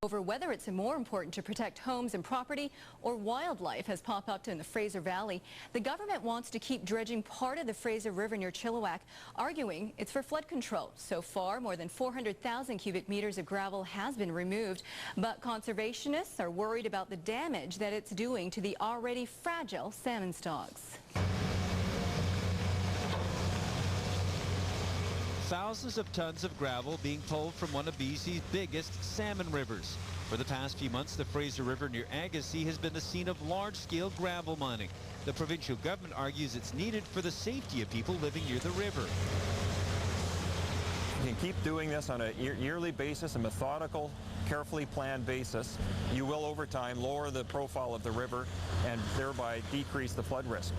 Over whether it's more important to protect homes and property or wildlife has popped up in the Fraser Valley. The government wants to keep dredging part of the Fraser River near Chilliwack, arguing it's for flood control. So far, more than 400,000 cubic meters of gravel has been removed, but conservationists are worried about the damage that it's doing to the already fragile salmon stocks. Thousands of tons of gravel being pulled from one of BC's biggest salmon rivers. For the past few months, the Fraser River near Agassiz has been the scene of large-scale gravel mining. The provincial government argues it's needed for the safety of people living near the river. You can keep doing this on a yearly basis, a methodical, carefully planned basis. You will, over time, lower the profile of the river and thereby decrease the flood risk.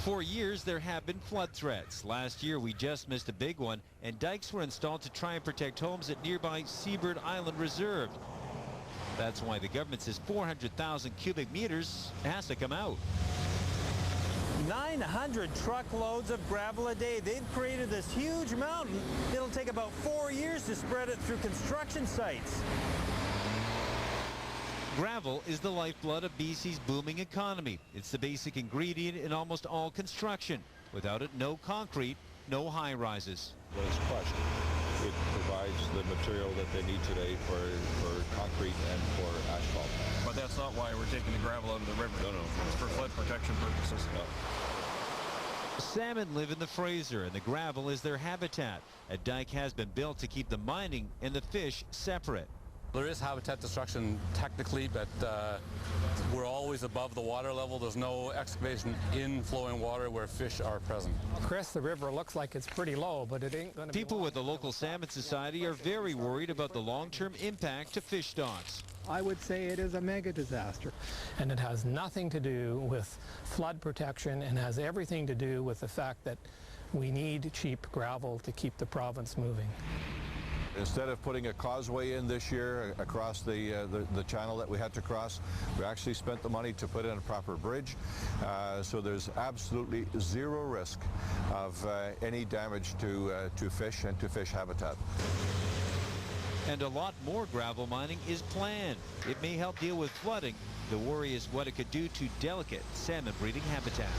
For years, there have been flood threats. Last year, we just missed a big one, and dikes were installed to try and protect homes at nearby Seabird Island Reserve. That's why the government says 400,000 cubic meters has to come out. 900 truckloads of gravel a day. They've created this huge mountain. It'll take about 4 years to spread it through construction sites. Gravel is the lifeblood of BC's booming economy. It's the basic ingredient in almost all construction. Without it, no concrete, no high-rises. When it's crushed, it provides the material that they need today for concrete and for asphalt. But that's not why we're taking the gravel out of the river. No. It's for flood protection purposes. No. Salmon live in the Fraser, and the gravel is their habitat. A dike has been built to keep the mining and the fish separate. There is habitat destruction technically, but we're always above the water level. There's no excavation in flowing water where fish are present. Chris, the river looks like it's pretty low, but it ain't going to be. People with the local Salmon Society are very worried about the long-term impact to fish stocks. I would say it is a mega disaster. And it has nothing to do with flood protection and has everything to do with the fact that we need cheap gravel to keep the province moving. Instead of putting a causeway in this year across the channel that we had to cross, we actually spent the money to put in a proper bridge. So there's absolutely zero risk of any damage to fish and to fish habitat. And a lot more gravel mining is planned. It may help deal with flooding. The worry is what it could do to delicate salmon breeding habitat.